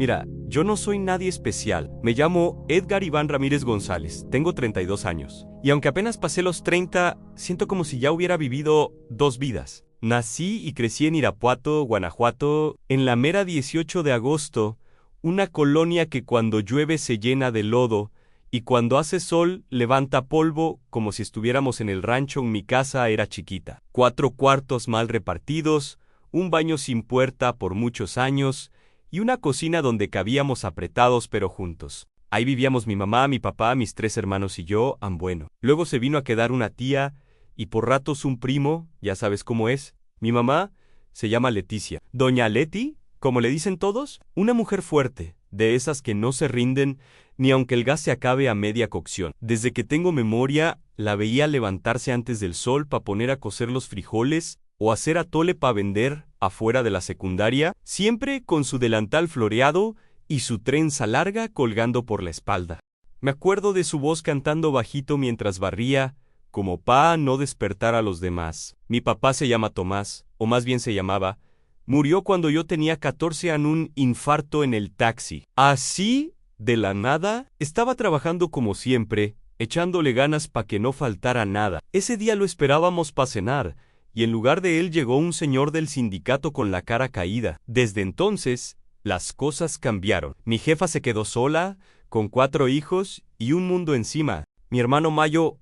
Mira, yo no soy nadie especial. Me llamo Edgar Iván Ramírez González. Tengo 32 años. Y aunque apenas pasé los 30, siento como si ya hubiera vivido 2 vidas. Nací y crecí en Irapuato, Guanajuato, en la mera 18 de agosto, una colonia que cuando llueve se llena de lodo y cuando hace sol levanta polvo como si estuviéramos en el rancho. Mi casa era chiquita. 4 cuartos mal repartidos, un baño sin puerta por muchos años y una cocina donde cabíamos apretados pero juntos. Ahí vivíamos mi mamá, mi papá, mis 3 hermanos y yo, bueno. Luego se vino a quedar una tía y por ratos un primo, ya sabes cómo es. Mi mamá se llama Leticia. Doña Leti, como le dicen todos, una mujer fuerte, de esas que no se rinden ni aunque el gas se acabe a media cocción. Desde que tengo memoria, la veía levantarse antes del sol para poner a cocer los frijoles o hacer atole para vender afuera de la secundaria, siempre con su delantal floreado y su trenza larga colgando por la espalda. Me acuerdo de su voz cantando bajito mientras barría, como pa no despertar a los demás. Mi papá se llama Tomás, o más bien se llamaba. Murió cuando yo tenía 14 en un infarto en el taxi. Así, de la nada, estaba trabajando como siempre, echándole ganas pa' que no faltara nada. Ese día lo esperábamos pa' cenar, y en lugar de él llegó un señor del sindicato con la cara caída. Desde entonces, las cosas cambiaron. Mi jefa se quedó sola, con 4 hijos y un mundo encima. Mi hermano Mayo,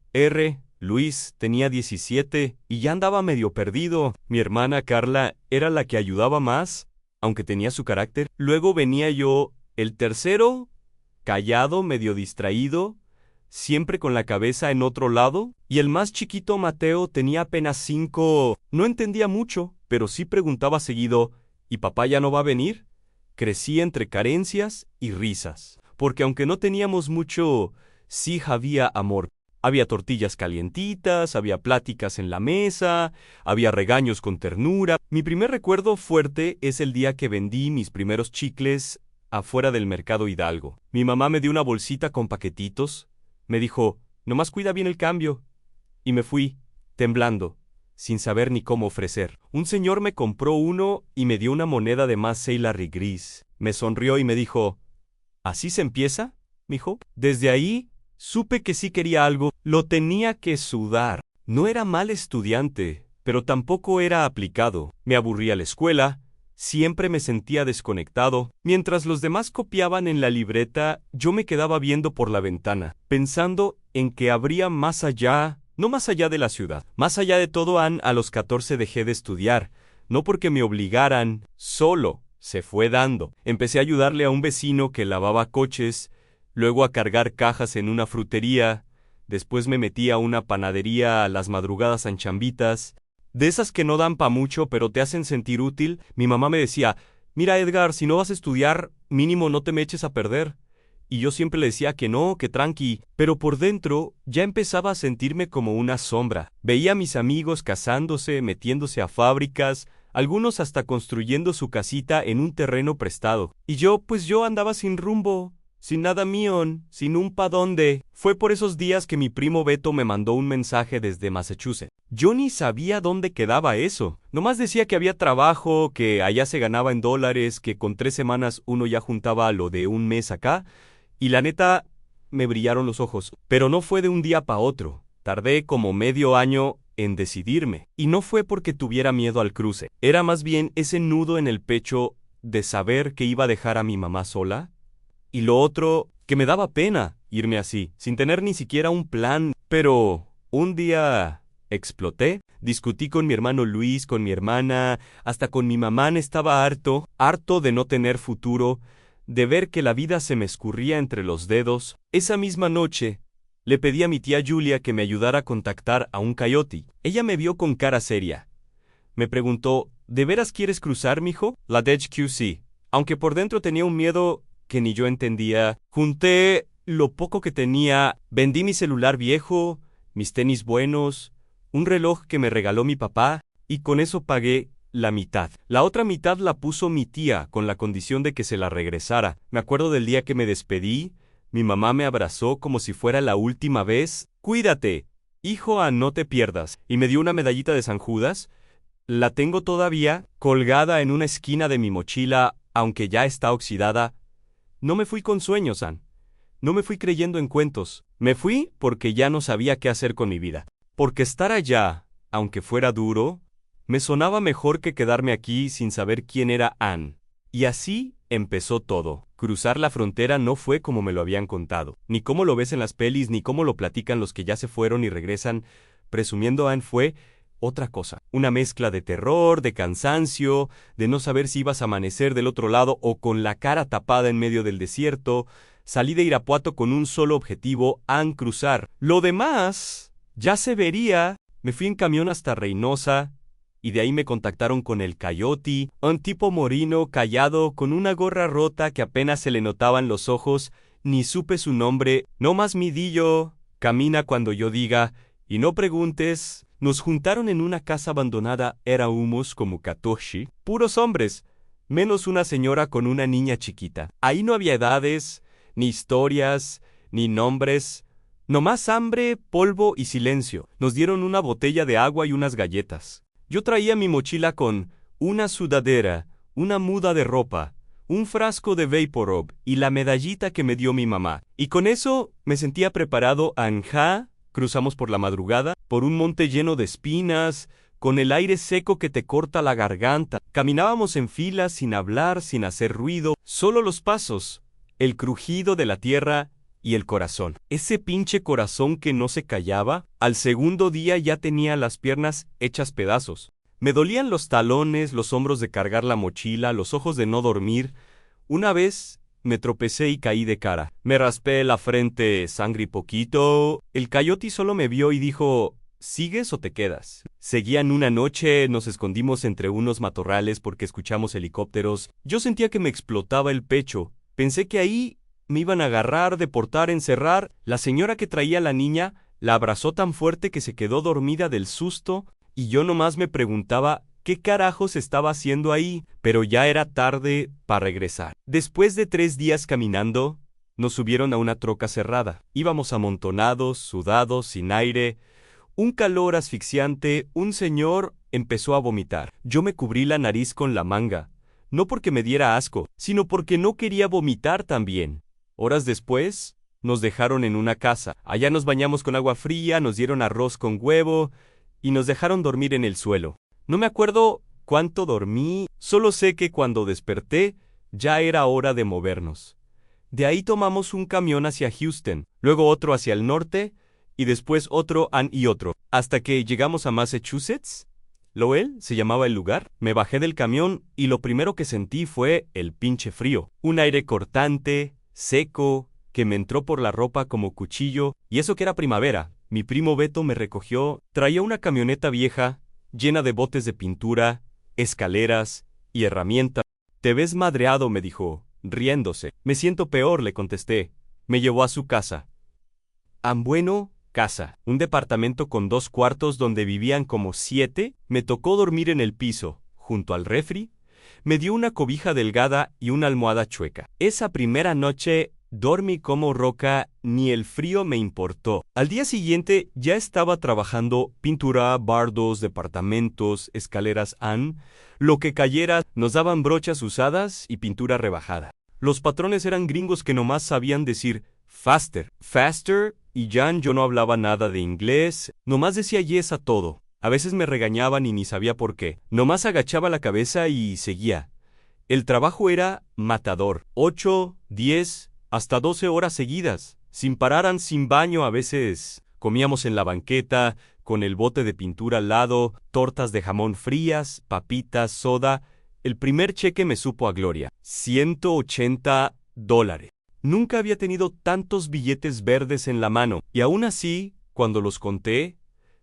Luis, tenía 17 y ya andaba medio perdido. Mi hermana Carla era la que ayudaba más, aunque tenía su carácter. Luego venía yo, el tercero, callado, medio distraído, siempre con la cabeza en otro lado, y el más chiquito Mateo tenía apenas 5. No entendía mucho, pero sí preguntaba seguido, ¿y papá ya no va a venir? Crecí entre carencias y risas, porque aunque no teníamos mucho, sí había amor. Había tortillas calientitas, había pláticas en la mesa, había regaños con ternura. Mi primer recuerdo fuerte es el día que vendí mis primeros chicles afuera del Mercado Hidalgo. Mi mamá me dio una bolsita con paquetitos. Me dijo, nomás cuida bien el cambio. Y me fui, temblando, sin saber ni cómo ofrecer. Un señor me compró uno y me dio una moneda de Massey Larry gris. Me sonrió y me dijo, ¿así se empieza, mijo? Desde ahí supe que sí quería algo, lo tenía que sudar. No era mal estudiante, pero tampoco era aplicado. Me aburría la escuela, siempre me sentía desconectado. Mientras los demás copiaban en la libreta, yo me quedaba viendo por la ventana, pensando en que habría más allá, no más allá de la ciudad. Más allá de todo, a los 14 dejé de estudiar, no porque me obligaran, solo se fue dando. Empecé a ayudarle a un vecino que lavaba coches, luego a cargar cajas en una frutería, después me metí a una panadería a las madrugadas en chambitas, de esas que no dan pa' mucho pero te hacen sentir útil. Mi mamá me decía, mira Edgar, si no vas a estudiar, mínimo no te me eches a perder. Y yo siempre le decía que no, que tranqui, pero por dentro ya empezaba a sentirme como una sombra. Veía a mis amigos casándose, metiéndose a fábricas, algunos hasta construyendo su casita en un terreno prestado. Y yo andaba sin rumbo. Sin nada mío, sin un pa' dónde. Fue por esos días que mi primo Beto me mandó un mensaje desde Massachusetts. Yo ni sabía dónde quedaba eso. Nomás decía que había trabajo, que allá se ganaba en dólares, que con 3 semanas uno ya juntaba lo de un mes acá. Y la neta, me brillaron los ojos. Pero no fue de un día pa' otro. Tardé como medio año en decidirme. Y no fue porque tuviera miedo al cruce. Era más bien ese nudo en el pecho de saber que iba a dejar a mi mamá sola. Y lo otro, que me daba pena irme así, sin tener ni siquiera un plan. Pero un día exploté, discutí con mi hermano Luis, con mi hermana, hasta con mi mamá. Estaba harto de no tener futuro, de ver que la vida se me escurría entre los dedos. Esa misma noche, le pedí a mi tía Julia que me ayudara a contactar a un coyote. Ella me vio con cara seria. Me preguntó, ¿de veras quieres cruzar, mijo? La DHQC. Aunque por dentro tenía un miedo que ni yo entendía. Junté lo poco que tenía, vendí mi celular viejo, mis tenis buenos, un reloj que me regaló mi papá, y con eso pagué la mitad. La otra mitad la puso mi tía, con la condición de que se la regresara. Me acuerdo del día que me despedí, mi mamá me abrazó como si fuera la última vez. Cuídate, hijo, no te pierdas. Y me dio una medallita de San Judas. La tengo todavía, colgada en una esquina de mi mochila, aunque ya está oxidada, No me fui con sueños, Ann. No me fui creyendo en cuentos. Me fui porque ya no sabía qué hacer con mi vida. Porque estar allá, aunque fuera duro, me sonaba mejor que quedarme aquí sin saber quién era Ann. Y así empezó todo. Cruzar la frontera no fue como me lo habían contado, ni como lo ves en las pelis, ni como lo platican los que ya se fueron y regresan presumiendo Ann. Fue otra cosa. Una mezcla de terror, de cansancio, de no saber si ibas a amanecer del otro lado o con la cara tapada en medio del desierto. Salí de Irapuato con un solo objetivo, Ann, cruzar. Lo demás ya se vería. Me fui en camión hasta Reynosa, y de ahí me contactaron con el Coyote, un tipo moreno, callado, con una gorra rota que apenas se le notaban los ojos, ni supe su nombre, no más midillo, camina cuando yo diga, y no preguntes. Nos juntaron en una casa abandonada, era humus como Katoshi, puros hombres, menos una señora con una niña chiquita. Ahí no había edades, ni historias, ni nombres, nomás hambre, polvo y silencio. Nos dieron una botella de agua y unas galletas. Yo traía mi mochila con una sudadera, una muda de ropa, un frasco de Vaporub y la medallita que me dio mi mamá. Y con eso me sentía preparado. Anja, cruzamos por la madrugada, por un monte lleno de espinas, con el aire seco que te corta la garganta. Caminábamos en fila sin hablar, sin hacer ruido, solo los pasos, el crujido de la tierra y el corazón. Ese pinche corazón que no se callaba. Al segundo día ya tenía las piernas hechas pedazos. Me dolían los talones, los hombros de cargar la mochila, los ojos de no dormir. Una vez me tropecé y caí de cara. Me raspé la frente, sangre y poquito. El Coyote solo me vio y dijo, ¿sigues o te quedas? Seguían una noche, nos escondimos entre unos matorrales porque escuchamos helicópteros. Yo sentía que me explotaba el pecho. Pensé que ahí me iban a agarrar, deportar, encerrar. La señora que traía a la niña la abrazó tan fuerte que se quedó dormida del susto, y yo nomás me preguntaba qué carajos estaba haciendo ahí, pero ya era tarde para regresar. Después de 3 días caminando, nos subieron a una troca cerrada. Íbamos amontonados, sudados, sin aire, un calor asfixiante. Un señor empezó a vomitar. Yo me cubrí la nariz con la manga, no porque me diera asco, sino porque no quería vomitar también. Horas después, nos dejaron en una casa. Allá nos bañamos con agua fría, nos dieron arroz con huevo y nos dejaron dormir en el suelo. No me acuerdo cuánto dormí, solo sé que cuando desperté ya era hora de movernos. De ahí tomamos un camión hacia Houston, luego otro hacia el norte y después otro y otro, hasta que llegamos a Massachusetts. Lowell se llamaba el lugar. Me bajé del camión y lo primero que sentí fue el pinche frío. Un aire cortante, seco, que me entró por la ropa como cuchillo, y eso que era primavera. Mi primo Beto me recogió. Traía una camioneta vieja, llena de botes de pintura, escaleras y herramientas. «Te ves madreado», me dijo, riéndose. «Me siento peor», le contesté. Me llevó a su casa. Bueno, casa. Un departamento con 2 cuartos donde vivían como 7. Me tocó dormir en el piso, junto al refri. Me dio una cobija delgada y una almohada chueca. Esa primera noche dormí como roca, ni el frío me importó. Al día siguiente ya estaba trabajando pintura, bardos, departamentos, escaleras lo que cayera. Nos daban brochas usadas y pintura rebajada. Los patrones eran gringos que nomás sabían decir faster, faster, y yo no hablaba nada de inglés, nomás decía yes a todo. A veces me regañaban y ni sabía por qué. Nomás agachaba la cabeza y seguía. El trabajo era matador. 8, 10, hasta 12 horas seguidas. Sin parar, sin baño a veces. Comíamos en la banqueta, con el bote de pintura al lado, tortas de jamón frías, papitas, soda. El primer cheque me supo a gloria. $180. Nunca había tenido tantos billetes verdes en la mano, y aún así, cuando los conté,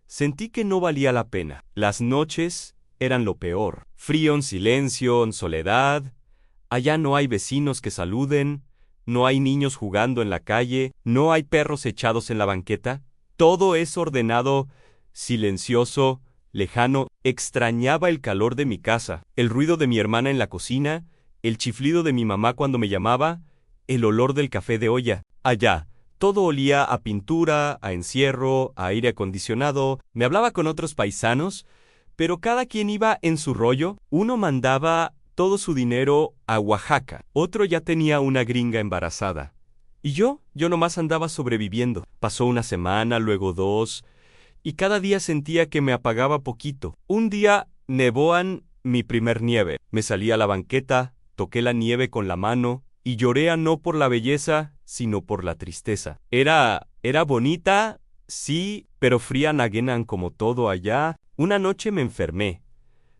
sentí que no valía la pena. Las noches eran lo peor. Frío, en silencio, en soledad. Allá no hay vecinos que saluden, no hay niños jugando en la calle, no hay perros echados en la banqueta. Todo es ordenado, silencioso, lejano. Extrañaba el calor de mi casa, el ruido de mi hermana en la cocina, el chiflido de mi mamá cuando me llamaba, el olor del café de olla. Allá, todo olía a pintura, a encierro, a aire acondicionado. Me hablaba con otros paisanos, pero cada quien iba en su rollo. Uno mandaba todo su dinero a Oaxaca. Otro ya tenía una gringa embarazada. Y yo nomás andaba sobreviviendo. Pasó una semana, luego 2, y cada día sentía que me apagaba poquito. Un día nevóan mi primer nieve. Me salí a la banqueta, toqué la nieve con la mano y lloré no por la belleza, sino por la tristeza. Era bonita, sí, pero fría naguenan como todo allá. Una noche me enfermé.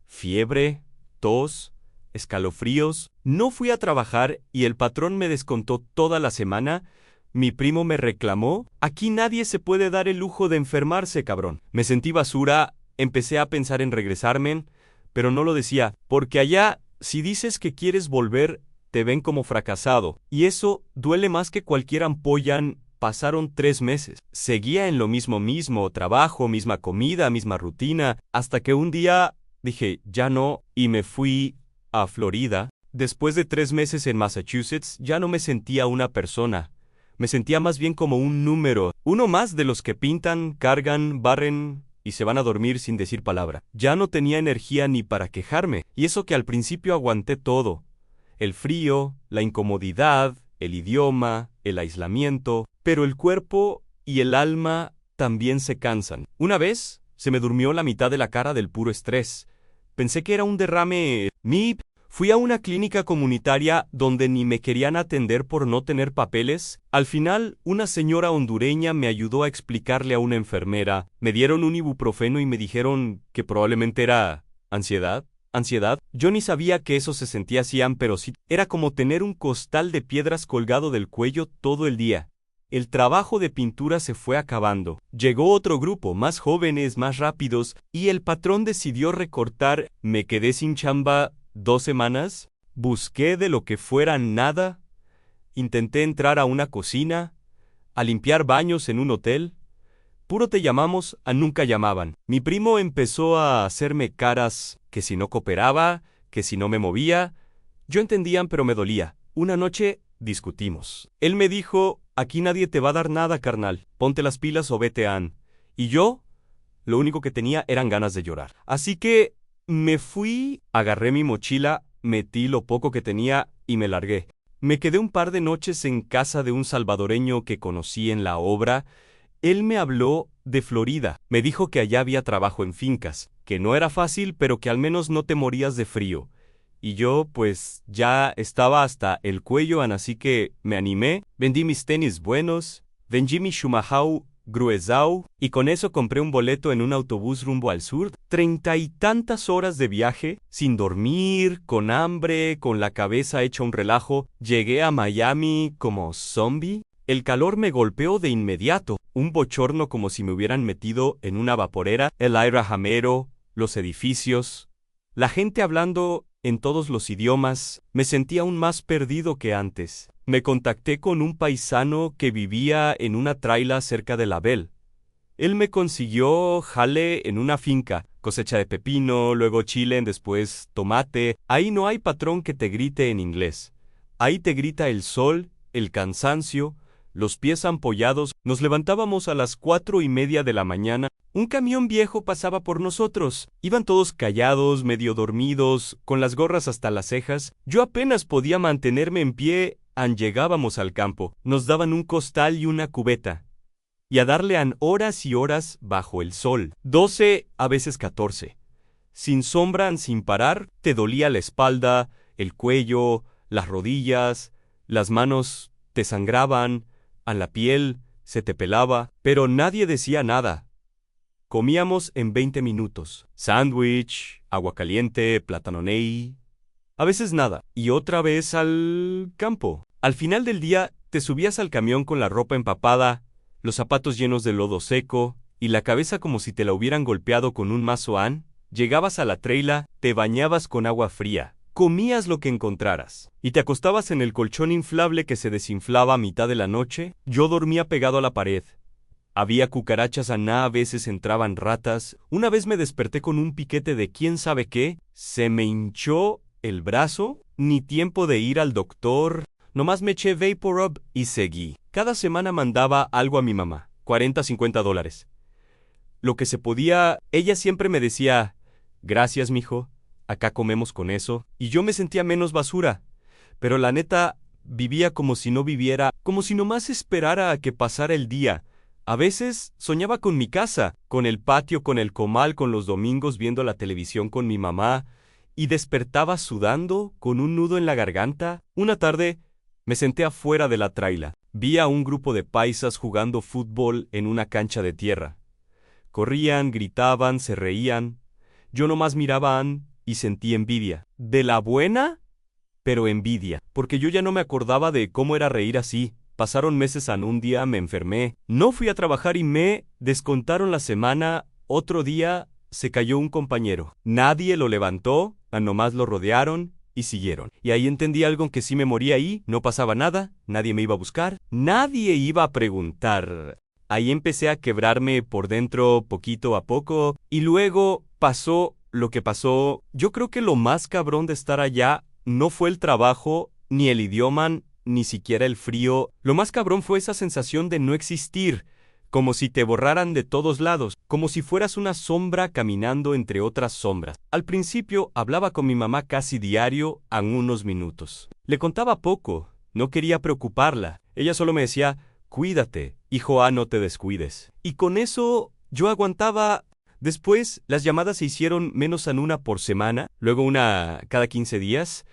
Fiebre, tos, escalofríos. No fui a trabajar y el patrón me descontó toda la semana. Mi primo me reclamó. Aquí nadie se puede dar el lujo de enfermarse, cabrón. Me sentí basura, empecé a pensar en regresarme, pero no lo decía, porque allá, si dices que quieres volver, te ven como fracasado. Y eso duele más que cualquier ampollan. Pasaron 3 meses. Seguía en lo mismo, trabajo, misma comida, misma rutina, hasta que un día dije, ya no, y me fui a Florida. Después de 3 meses en Massachusetts, ya no me sentía una persona. Me sentía más bien como un número, uno más de los que pintan, cargan, barren y se van a dormir sin decir palabra. Ya no tenía energía ni para quejarme, y eso que al principio aguanté todo. El frío, la incomodidad, el idioma, el aislamiento, pero el cuerpo y el alma también se cansan. Una vez, se me durmió la mitad de la cara del puro estrés. Pensé que era un derrame. Fui a una clínica comunitaria donde ni me querían atender por no tener papeles. Al final, una señora hondureña me ayudó a explicarle a una enfermera. Me dieron un ibuprofeno y me dijeron que probablemente era ansiedad. Yo ni sabía que eso se sentía así, pero sí. Era como tener un costal de piedras colgado del cuello todo el día. El trabajo de pintura se fue acabando. Llegó otro grupo, más jóvenes, más rápidos, y el patrón decidió recortar. Me quedé sin chamba 2 semanas. Busqué de lo que fuera nada. Intenté entrar a una cocina, a limpiar baños en un hotel. Puro te llamamos a nunca llamaban. Mi primo empezó a hacerme caras, que si no cooperaba, que si no me movía. Yo entendían, pero me dolía. Una noche discutimos. Él me dijo, aquí nadie te va a dar nada, carnal. Ponte las pilas o vete a. Y yo, lo único que tenía eran ganas de llorar. Así que me fui, agarré mi mochila, metí lo poco que tenía y me largué. Me quedé un par de noches en casa de un salvadoreño que conocí en la obra. Él me habló de Florida. Me dijo que allá había trabajo en fincas, que no era fácil, pero que al menos no te morías de frío. Y yo, pues, ya estaba hasta el cuello, así que me animé, vendí mis tenis buenos, vendí mi Schumacher gruesau, y con eso compré un boleto en un autobús rumbo al sur. 30 y tantas horas de viaje, sin dormir, con hambre, con la cabeza hecha un relajo. Llegué a Miami como zombie. El calor me golpeó de inmediato, un bochorno como si me hubieran metido en una vaporera, el aire jamero, los edificios, la gente hablando en todos los idiomas. Me sentía aún más perdido que antes. Me contacté con un paisano que vivía en una traila cerca de La Belle. Él me consiguió jale en una finca, cosecha de pepino, luego chile, después tomate. Ahí no hay patrón que te grite en inglés. Ahí te grita el sol, el cansancio, los pies ampollados. Nos levantábamos a las 4:30 de la mañana. Un camión viejo pasaba por nosotros. Iban todos callados, medio dormidos, con las gorras hasta las cejas. Yo apenas podía mantenerme en pie. Llegábamos al campo. Nos daban un costal y una cubeta. Y a darle horas y horas bajo el sol. 12, a veces 14. Sin sombra, sin parar, te dolía la espalda, el cuello, las rodillas, las manos te sangraban, a la piel se te pelaba, pero nadie decía nada. Comíamos en 20 minutos. Sándwich, agua caliente, plátano ney. A veces nada. Y otra vez al campo. Al final del día, te subías al camión con la ropa empapada, los zapatos llenos de lodo seco, y la cabeza como si te la hubieran golpeado con un mazo. Llegabas a la traila, te bañabas con agua fría, comías lo que encontraras, y te acostabas en el colchón inflable que se desinflaba a mitad de la noche. Yo dormía pegado a la pared. Había cucarachas, a veces entraban ratas. Una vez me desperté con un piquete de quién sabe qué. Se me hinchó el brazo. Ni tiempo de ir al doctor. Nomás me eché VapoRub y seguí. Cada semana mandaba algo a mi mamá. $40, $50. Lo que se podía. Ella siempre me decía, gracias, mijo. acá comemos con eso, y yo me sentía menos basura. Pero la neta, vivía como si no viviera, como si nomás esperara a que pasara el día. A veces soñaba con mi casa, con el patio, con el comal, con los domingos viendo la televisión con mi mamá, y despertaba sudando, con un nudo en la garganta. Una tarde, me senté afuera de la traila. Vi a un grupo de paisas jugando fútbol en una cancha de tierra. Corrían, gritaban, se reían. Yo nomás miraban y sentí envidia. ¿De la buena? Pero envidia, porque yo ya no me acordaba de cómo era reír así. Pasaron meses en un día me enfermé. No fui a trabajar y me descontaron la semana. Otro día se cayó un compañero. Nadie lo levantó, nomás lo rodearon y siguieron. Y ahí entendí algo, que si me moría ahí, no pasaba nada, nadie me iba a buscar, nadie iba a preguntar. Ahí empecé a quebrarme por dentro poquito a poco y luego pasó lo que pasó. Yo creo que lo más cabrón de estar allá no fue el trabajo, ni el idioma, ni siquiera el frío. Lo más cabrón fue esa sensación de no existir, como si te borraran de todos lados, como si fueras una sombra caminando entre otras sombras. Al principio hablaba con mi mamá casi diario, a unos minutos. Le contaba poco, no quería preocuparla. Ella solo me decía, cuídate, hijo A, no te descuides. Y con eso yo aguantaba. Después las llamadas se hicieron menos en una por semana, luego una cada 15 días,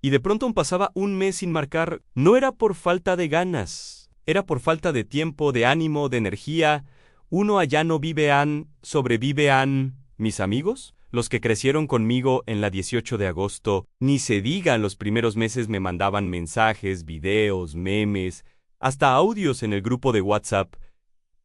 y de pronto pasaba un mes sin marcar. No era por falta de ganas, era por falta de tiempo, de ánimo, de energía. Uno allá no vive sobrevive. Mis amigos, los que crecieron conmigo en la 18 de agosto, ni se digan, los primeros meses me mandaban mensajes, videos, memes, hasta audios en el grupo de WhatsApp.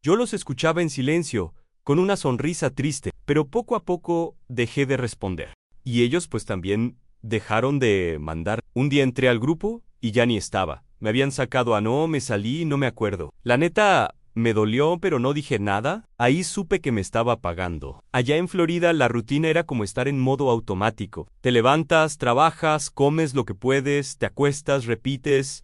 Yo los escuchaba en silencio, con una sonrisa triste, pero poco a poco dejé de responder. Y ellos pues también dejaron de mandar. Un día entré al grupo y ya ni estaba. Me habían sacado me salí, no me acuerdo. La neta, me dolió, pero no dije nada. Ahí supe que me estaba apagando. Allá en Florida la rutina era como estar en modo automático. Te levantas, trabajas, comes lo que puedes, te acuestas, repites.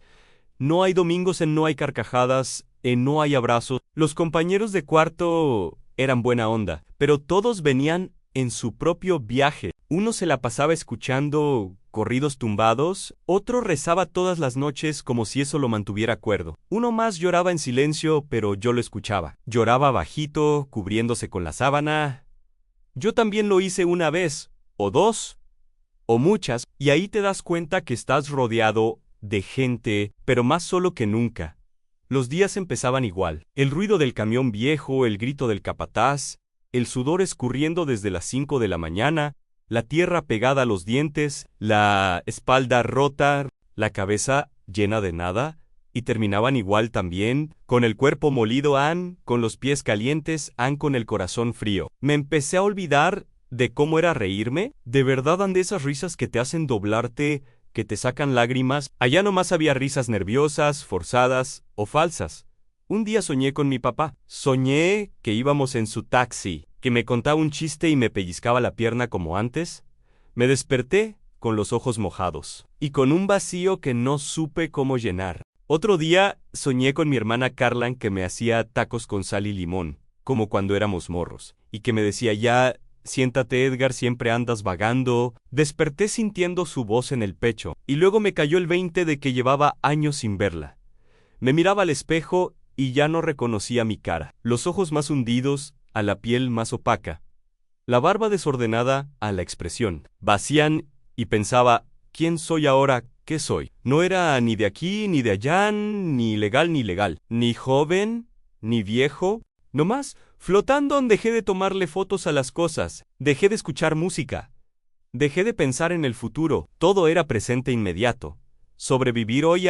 No hay domingos no hay carcajadas, no hay abrazos. Los compañeros de cuarto eran buena onda, pero todos venían en su propio viaje. Uno se la pasaba escuchando corridos tumbados, otro rezaba todas las noches como si eso lo mantuviera cuerdo. Uno más lloraba en silencio, pero yo lo escuchaba. Lloraba bajito, cubriéndose con la sábana. Yo también lo hice una vez, o dos, o muchas, y ahí te das cuenta que estás rodeado de gente, pero más solo que nunca. Los días empezaban igual. El ruido del camión viejo, el grito del capataz, el sudor escurriendo desde las 5 de la mañana, la tierra pegada a los dientes, la espalda rota, la cabeza llena de nada, y terminaban igual también, con el cuerpo molido, con los pies calientes, con el corazón frío. Me empecé a olvidar de cómo era reírme. De verdad de esas risas que te hacen doblarte, que te sacan lágrimas. Allá nomás había risas nerviosas, forzadas o falsas. Un día soñé con mi papá. Soñé que íbamos en su taxi, que me contaba un chiste y me pellizcaba la pierna como antes. Me desperté con los ojos mojados y con un vacío que no supe cómo llenar. Otro día soñé con mi hermana Carla que me hacía tacos con sal y limón, como cuando éramos morros, y que me decía, ya, siéntate Edgar, siempre andas vagando. Desperté sintiendo su voz en el pecho, y luego me cayó el 20 de que llevaba años sin verla. Me miraba al espejo y ya no reconocía mi cara. Los ojos más hundidos, a la piel más opaca. La barba desordenada, a la expresión. Vacían, y pensaba, ¿quién soy ahora? ¿Qué soy? No era ni de aquí, ni de allá, ni legal, ni joven, ni viejo. Nomás, flotando, dejé de tomarle fotos a las cosas, dejé de escuchar música, dejé de pensar en el futuro, todo era presente inmediato. Sobrevivir hoy,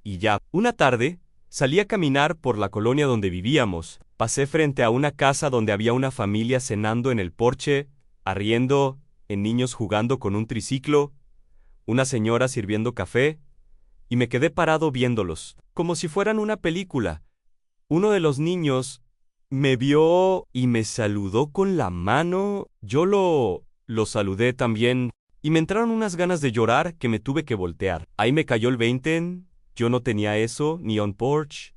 y ya. Una tarde, salí a caminar por la colonia donde vivíamos, pasé frente a una casa donde había una familia cenando en el porche, arriendo, en niños jugando con un triciclo, una señora sirviendo café, y me quedé parado viéndolos, como si fueran una película. Uno de los niños me vio y me saludó con la mano. Yo lo saludé también, y me entraron unas ganas de llorar que me tuve que voltear. Ahí me cayó el 20. Yo no tenía eso, ni un porch,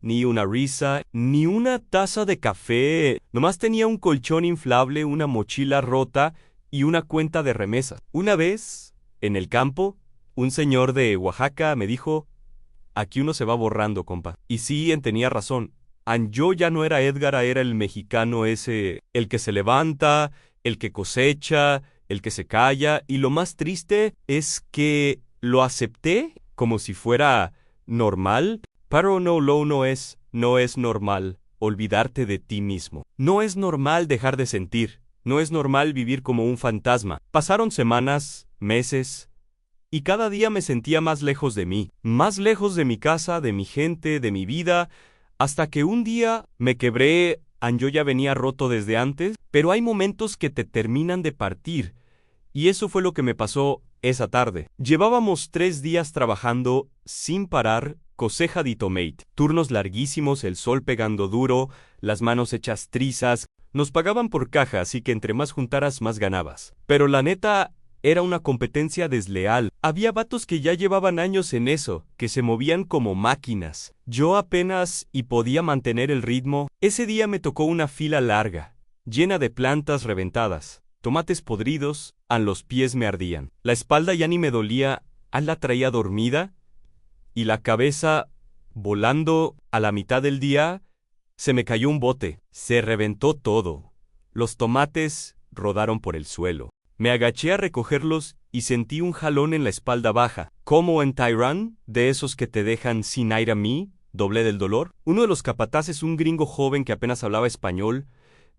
ni una risa, ni una taza de café. Nomás tenía un colchón inflable, una mochila rota y una cuenta de remesas. Una vez, en el campo, un señor de Oaxaca me dijo, aquí uno se va borrando, compa. Y sí, tenía razón. Yo ya no era Edgar, era el mexicano ese, el que se levanta, el que cosecha, el que se calla, y lo más triste es que lo acepté como si fuera normal, pero no es normal olvidarte de ti mismo. No es normal dejar de sentir, no es normal vivir como un fantasma. Pasaron semanas, meses, y cada día me sentía más lejos de mí, más lejos de mi casa, de mi gente, de mi vida, hasta que un día me quebré. Yo ya venía roto desde antes, pero hay momentos que te terminan de partir, y eso fue lo que me pasó esa tarde. Llevábamos 3 días trabajando sin parar, cosecha de tomate, turnos larguísimos, el sol pegando duro, las manos hechas trizas. Nos pagaban por caja, así que entre más juntaras más ganabas. Pero la neta, era una competencia desleal. Había vatos que ya llevaban años en eso, que se movían como máquinas. Yo apenas y podía mantener el ritmo. Ese día me tocó una fila larga, llena de plantas reventadas, tomates podridos, los pies me ardían. La espalda ya ni me dolía, la traía dormida, y la cabeza, volando a la mitad del día, se me cayó un bote. Se reventó todo. Los tomates rodaron por el suelo. Me agaché a recogerlos y sentí un jalón en la espalda baja. Como en Tyrone, de esos que te dejan sin aire a mí, doblé del dolor. Uno de los capataces, un gringo joven que apenas hablaba español,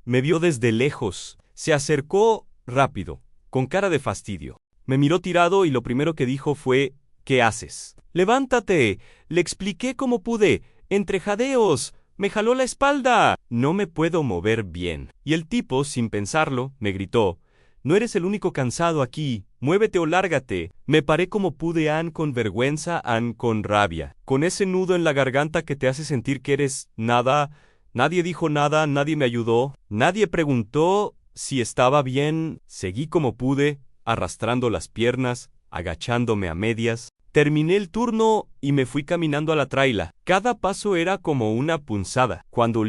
me vio desde lejos. Se acercó rápido, con cara de fastidio. Me miró tirado y lo primero que dijo fue, ¿qué haces? ¡Levántate! Le expliqué cómo pude. Entre jadeos. Me jaló la espalda. No me puedo mover bien. Y el tipo, sin pensarlo, me gritó, no eres el único cansado aquí, muévete o lárgate. Me paré como pude, con vergüenza, con rabia, con ese nudo en la garganta que te hace sentir que eres nada. Nadie dijo nada, nadie me ayudó, nadie preguntó si estaba bien. Seguí como pude, arrastrando las piernas, agachándome a medias. Terminé el turno y me fui caminando a la traila. Cada paso era como una punzada. Cuando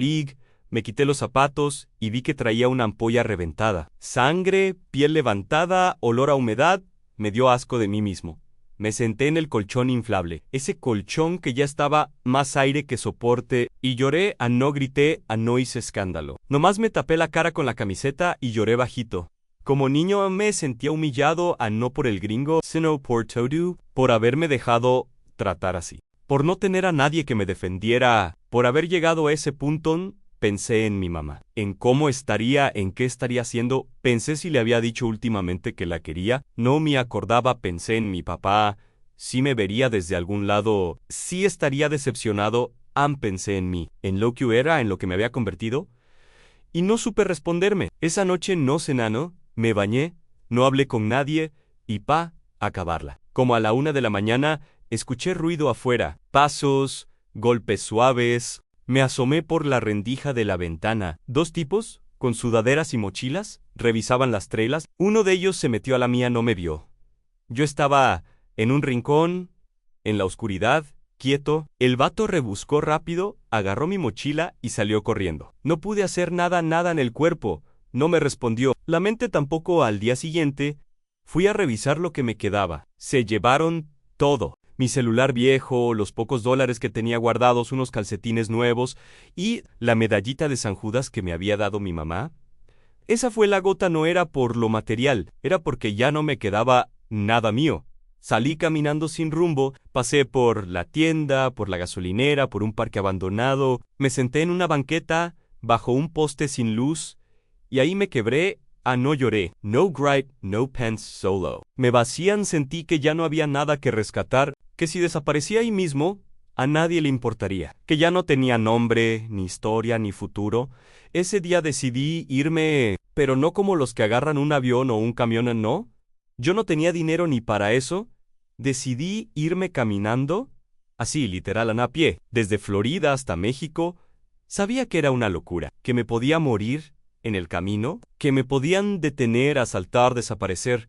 me quité los zapatos y vi que traía una ampolla reventada. Sangre, piel levantada, olor a humedad, me dio asco de mí mismo. Me senté en el colchón inflable, ese colchón que ya estaba más aire que soporte, y lloré, no grité, no hice escándalo. Nomás me tapé la cara con la camiseta y lloré bajito. Como niño me sentía humillado, no por el gringo, sino por todo, por haberme dejado tratar así. Por no tener a nadie que me defendiera, por haber llegado a ese punto. Pensé en mi mamá, en cómo estaría, en qué estaría haciendo. Pensé si le había dicho últimamente que la quería. No me acordaba. Pensé en mi papá, si me vería desde algún lado, si estaría decepcionado. Pensé en mí, en lo que era, en lo que me había convertido. Y no supe responderme. Esa noche no cené, me bañé, no hablé con nadie, y acabarla. Como a la 1 de la mañana, escuché ruido afuera, pasos, golpes suaves. Me asomé por la rendija de la ventana. 2 tipos, con sudaderas y mochilas, revisaban las trailas. Uno de ellos se metió a la mía, no me vio. Yo estaba en un rincón, en la oscuridad, quieto. El vato rebuscó rápido, agarró mi mochila y salió corriendo. No pude hacer nada en el cuerpo. No me respondió. La mente tampoco. Al día siguiente, fui a revisar lo que me quedaba. Se llevaron todo. Mi celular viejo, los pocos dólares que tenía guardados, unos calcetines nuevos y la medallita de San Judas que me había dado mi mamá. Esa fue la gota. No era por lo material, era porque ya no me quedaba nada mío. Salí caminando sin rumbo, pasé por la tienda, por la gasolinera, por un parque abandonado, me senté en una banqueta, bajo un poste sin luz, y ahí me quebré. No lloré, no gripe, no pants solo. Me vacían, sentí que ya no había nada que rescatar, que si desaparecía ahí mismo, a nadie le importaría, que ya no tenía nombre, ni historia, ni futuro. Ese día decidí irme, pero no como los que agarran un avión o un camión, no. Yo no tenía dinero ni para eso. Decidí irme caminando, así literal a pie, desde Florida hasta México. Sabía que era una locura, que me podía morir en el camino, que me podían detener, asaltar, desaparecer,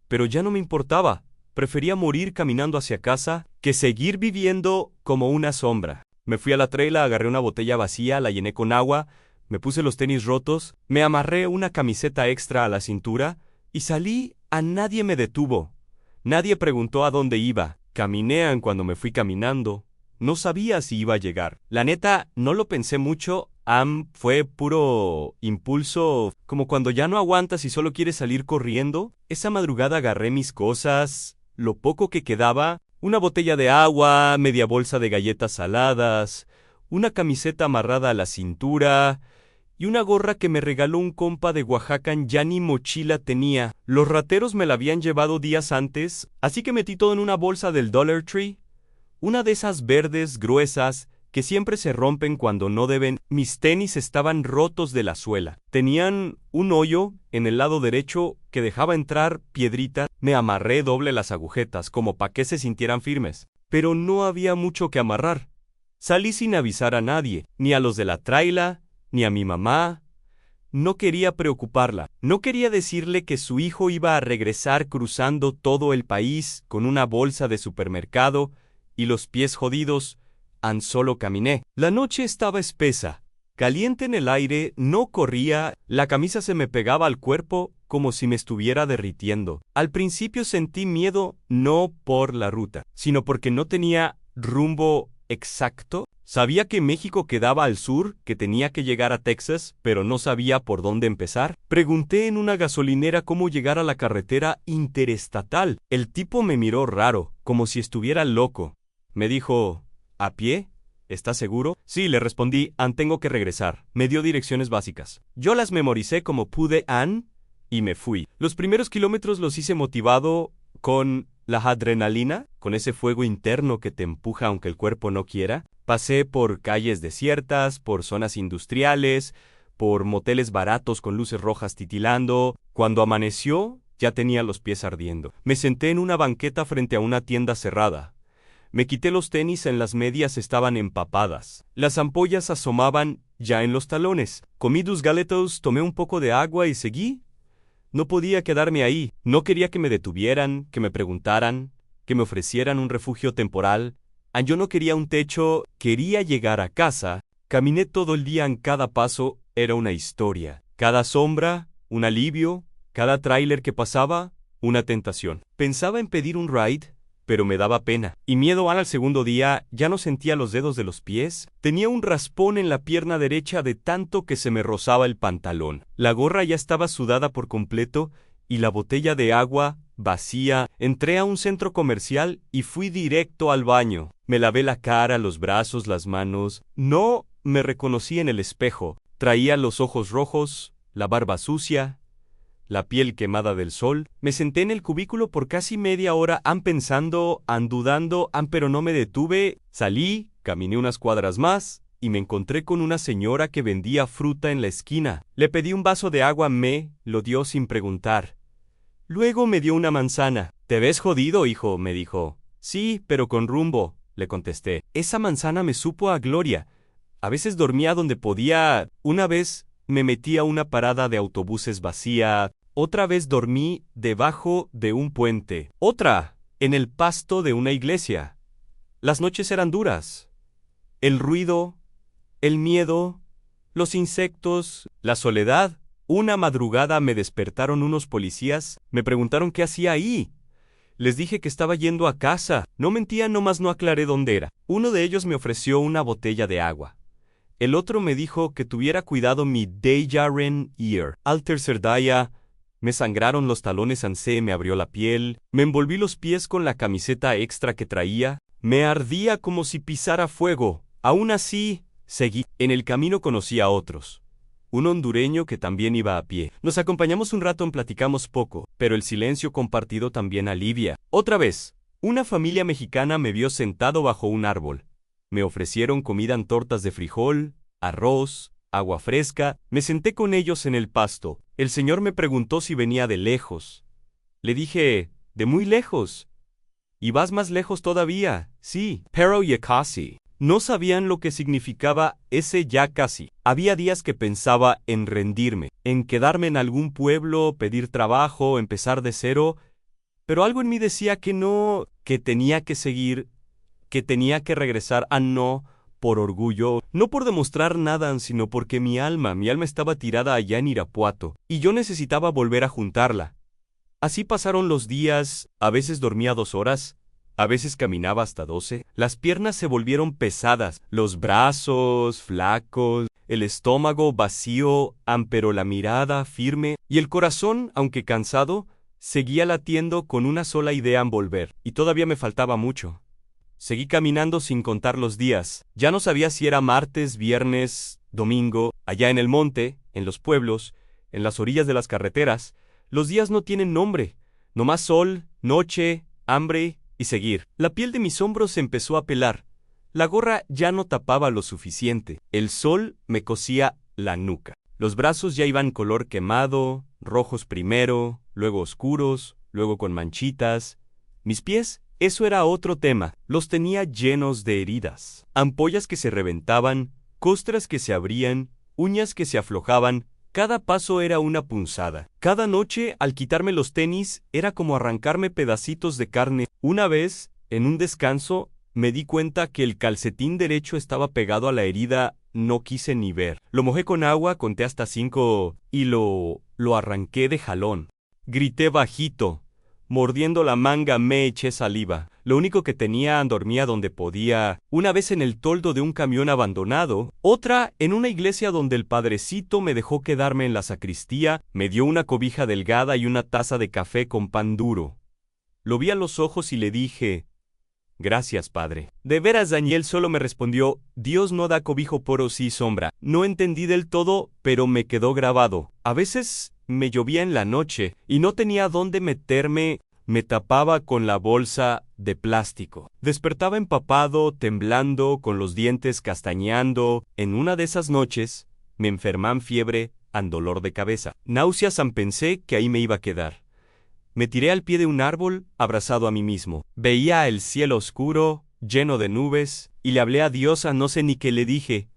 pero ya no me importaba. Prefería morir caminando hacia casa que seguir viviendo como una sombra. Me fui a la traila, agarré una botella vacía, la llené con agua, me puse los tenis rotos, me amarré una camiseta extra a la cintura, Y salí, a nadie me detuvo. Nadie preguntó a dónde iba. Caminé cuando me fui caminando. No sabía si iba a llegar. La neta, no lo pensé mucho. Fue puro impulso, como cuando ya no aguantas y solo quieres salir corriendo. Esa madrugada agarré mis cosas, lo poco que quedaba, una botella de agua, media bolsa de galletas saladas, una camiseta amarrada a la cintura y una gorra que me regaló un compa de Oaxaca. Ya ni mochila tenía. Los rateros me la habían llevado días antes, así que metí todo en una bolsa del Dollar Tree, una de esas verdes gruesas que siempre se rompen cuando no deben. Mis tenis estaban rotos de la suela. Tenían un hoyo en el lado derecho que dejaba entrar piedrita. Me amarré doble las agujetas, como para que se sintieran firmes. Pero no había mucho que amarrar. Salí sin avisar a nadie, ni a los de la traila, ni a mi mamá. No quería preocuparla. No quería decirle que su hijo iba a regresar cruzando todo el país con una bolsa de supermercado y los pies jodidos. Solo caminé. La noche estaba espesa, caliente en el aire, no corría, la camisa se me pegaba al cuerpo como si me estuviera derritiendo. Al principio sentí miedo, no por la ruta, sino porque no tenía rumbo exacto. Sabía que México quedaba al sur, que tenía que llegar a Texas, pero no sabía por dónde empezar. Pregunté en una gasolinera cómo llegar a la carretera interestatal. El tipo me miró raro, como si estuviera loco. Me dijo: ¿a pie? ¿Estás seguro? Sí, le respondí, tengo que regresar. Me dio direcciones básicas. Yo las memoricé como pude, y me fui. Los primeros kilómetros los hice motivado con la adrenalina, con ese fuego interno que te empuja aunque el cuerpo no quiera. Pasé por calles desiertas, por zonas industriales, por moteles baratos con luces rojas titilando. Cuando amaneció, ya tenía los pies ardiendo. Me senté en una banqueta frente a una tienda cerrada. Me quité los tenis, en las medias estaban empapadas. Las ampollas asomaban ya en los talones. Comí 2 galetos, tomé un poco de agua y seguí. No podía quedarme ahí. No quería que me detuvieran, que me preguntaran, que me ofrecieran un refugio temporal. Yo no quería un techo, quería llegar a casa. Caminé todo el día, en cada paso era una historia. Cada sombra, un alivio. Cada tráiler que pasaba, una tentación. Pensaba en pedir un ride, pero me daba pena. Y miedo. Al segundo día ya no sentía los dedos de los pies. Tenía un raspón en la pierna derecha de tanto que se me rozaba el pantalón. La gorra ya estaba sudada por completo y la botella de agua vacía. Entré a un centro comercial y fui directo al baño. Me lavé la cara, los brazos, las manos. No me reconocí en el espejo. Traía los ojos rojos, la barba sucia, la piel quemada del sol. Me senté en el cubículo por casi media hora, pensando, dudando, pero no me detuve. Salí, caminé unas cuadras más, y me encontré con una señora que vendía fruta en la esquina. Le pedí un vaso de agua, me lo dio sin preguntar. Luego me dio una manzana. «¿Te ves jodido, hijo?», me dijo. «Sí, pero con rumbo», le contesté. Esa manzana me supo a gloria. A veces dormía donde podía. Una vez me metí a una parada de autobuses vacía. Otra vez dormí debajo de un puente. Otra, en el pasto de una iglesia. Las noches eran duras. El ruido, el miedo, los insectos, la soledad. Una madrugada me despertaron unos policías. Me preguntaron qué hacía ahí. Les dije que estaba yendo a casa. No mentía, nomás no aclaré dónde era. Uno de ellos me ofreció una botella de agua. El otro me dijo que tuviera cuidado mi Dejaren Ear. Al tercer día me sangraron los talones, me abrió la piel, me envolví los pies con la camiseta extra que traía, me ardía como si pisara fuego. Aún así, seguí. En el camino conocí a otros. Un hondureño que también iba a pie. Nos acompañamos un rato, platicamos poco, pero el silencio compartido también alivia. Otra vez, una familia mexicana me vio sentado bajo un árbol. Me ofrecieron comida en tortas de frijol, arroz, agua fresca. Me senté con ellos en el pasto. El señor me preguntó si venía de lejos. Le dije, de muy lejos. ¿Y vas más lejos todavía? Sí, pero ya casi. No sabían lo que significaba ese ya casi. Había días que pensaba en rendirme, en quedarme en algún pueblo, pedir trabajo, empezar de cero, pero algo en mí decía que no, que tenía que seguir, que tenía que regresar. No por orgullo, no por demostrar nada, sino porque mi alma estaba tirada allá en Irapuato, y yo necesitaba volver a juntarla. Así pasaron los días, a veces dormía 2 horas, a veces caminaba hasta 12. Las piernas se volvieron pesadas, los brazos flacos, el estómago vacío, pero la mirada firme, y el corazón, aunque cansado, seguía latiendo con una sola idea en volver, y todavía me faltaba mucho. Seguí caminando sin contar los días. Ya no sabía si era martes, viernes, domingo, allá en el monte, en los pueblos, en las orillas de las carreteras. Los días no tienen nombre, nomás sol, noche, hambre y seguir. La piel de mis hombros se empezó a pelar. La gorra ya no tapaba lo suficiente. El sol me cosía la nuca. Los brazos ya iban color quemado, rojos primero, luego oscuros, luego con manchitas. Mis pies, eso era otro tema. Los tenía llenos de heridas. Ampollas que se reventaban, costras que se abrían, uñas que se aflojaban. Cada paso era una punzada. Cada noche, al quitarme los tenis, era como arrancarme pedacitos de carne. Una vez, en un descanso, me di cuenta que el calcetín derecho estaba pegado a la herida. No quise ni ver. Lo mojé con agua, conté hasta 5 y lo arranqué de jalón. Grité bajito. Mordiendo la manga me eché saliva. Lo único que tenía, dormía donde podía, una vez en el toldo de un camión abandonado, otra en una iglesia donde el padrecito me dejó quedarme en la sacristía, me dio una cobija delgada y una taza de café con pan duro. Lo vi a los ojos y le dije: «Gracias, padre». De veras, Daniel solo me respondió: «Dios no da cobijo por sí sombra». No entendí del todo, pero me quedó grabado. A veces me llovía en la noche y no tenía dónde meterme. Me tapaba con la bolsa de plástico. Despertaba empapado, temblando, con los dientes castañeando. En una de esas noches, me enfermé fiebre, dolor de cabeza. Náuseas, pensé que ahí me iba a quedar. Me tiré al pie de un árbol, abrazado a mí mismo. Veía el cielo oscuro, lleno de nubes, y le hablé a Dios, no sé ni qué le dije.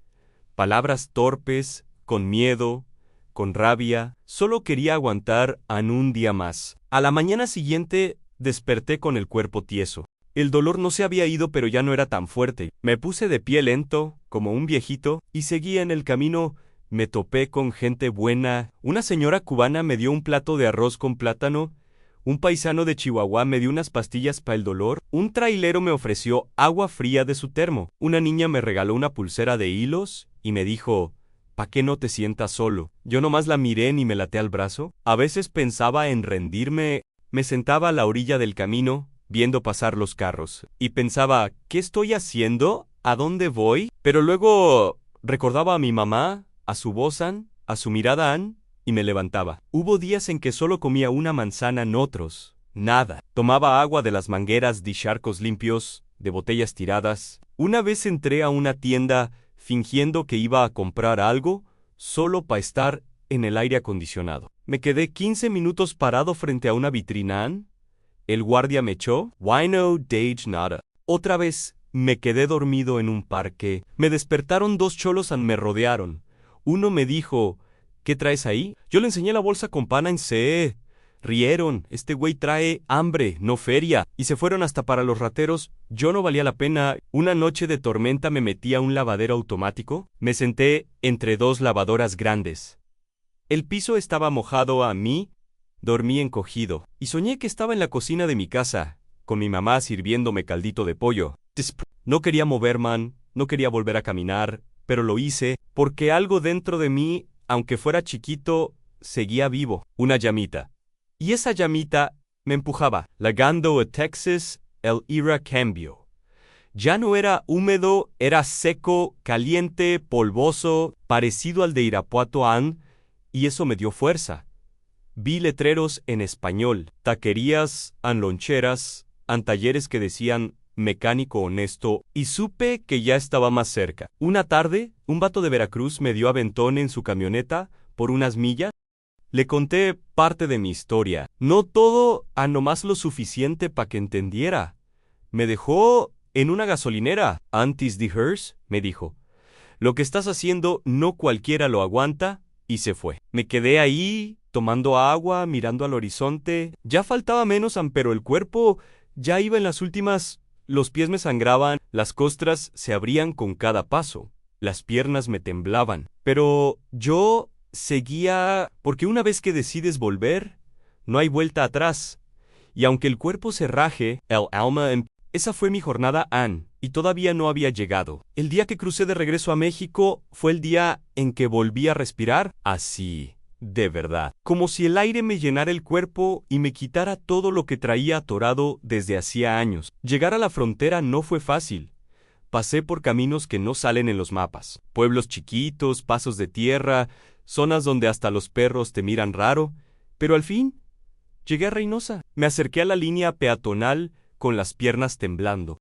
Palabras torpes, con miedo, con rabia. Solo quería aguantar un día más. A la mañana siguiente, desperté con el cuerpo tieso. El dolor no se había ido, pero ya no era tan fuerte. Me puse de pie lento, como un viejito, y seguía en el camino. Me topé con gente buena. Una señora cubana me dio un plato de arroz con plátano. Un paisano de Chihuahua me dio unas pastillas para el dolor. Un trailero me ofreció agua fría de su termo. Una niña me regaló una pulsera de hilos y me dijo: «¿Pa qué no te sientas solo?». Yo nomás la miré ni me laté al brazo. A veces pensaba en rendirme. Me sentaba a la orilla del camino, viendo pasar los carros, y pensaba: «¿Qué estoy haciendo? ¿A dónde voy?». Pero luego recordaba a mi mamá, a su voz, a su mirada, y me levantaba. Hubo días en que solo comía una manzana, en otros, nada. Tomaba agua de las mangueras de charcos limpios, de botellas tiradas. Una vez entré a una tienda fingiendo que iba a comprar algo, solo para estar en el aire acondicionado. Me quedé 15 minutos parado frente a una vitrina. El guardia me echó: «Why no dage nada». Otra vez me quedé dormido en un parque. Me despertaron 2 cholos me rodearon. Uno me dijo: «¿Qué traes ahí?». Yo le enseñé la bolsa con pan Rieron: «Este güey trae hambre, no feria», y se fueron hasta para los rateros. Yo no valía la pena. Una noche de tormenta me metí a un lavadero automático. Me senté entre 2 lavadoras grandes. El piso estaba mojado. Dormí encogido, y soñé que estaba en la cocina de mi casa, con mi mamá sirviéndome caldito de pollo. No quería moverme, no quería volver a caminar, pero lo hice, porque algo dentro de mí, aunque fuera chiquito, seguía vivo. Una llamita. Y esa llamita me empujaba. Llegando a Texas, el era cambió. Ya no era húmedo, era seco, caliente, polvoso, parecido al de Irapuato, y eso me dio fuerza. Vi letreros en español, taquerías, loncheras, talleres que decían «mecánico honesto», y supe que ya estaba más cerca. Una tarde, un vato de Veracruz me dio aventón en su camioneta por unas millas. Le conté parte de mi historia. No todo, nomás lo suficiente para que entendiera. Me dejó en una gasolinera. «Antes de hers», me dijo. «Lo que estás haciendo no cualquiera lo aguanta», y se fue. Me quedé ahí, tomando agua, mirando al horizonte. Ya faltaba menos, pero el cuerpo ya iba en las últimas. Los pies me sangraban, las costras se abrían con cada paso. Las piernas me temblaban. Pero yo seguía, porque una vez que decides volver, no hay vuelta atrás. Y aunque el cuerpo se raje, el alma Esa fue mi jornada, Ann, y todavía no había llegado. El día que crucé de regreso a México fue el día en que volví a respirar así, de verdad. Como si el aire me llenara el cuerpo y me quitara todo lo que traía atorado desde hacía años. Llegar a la frontera no fue fácil. Pasé por caminos que no salen en los mapas. Pueblos chiquitos, pasos de tierra, zonas donde hasta los perros te miran raro. Pero al fin, llegué a Reynosa. Me acerqué a la línea peatonal con las piernas temblando.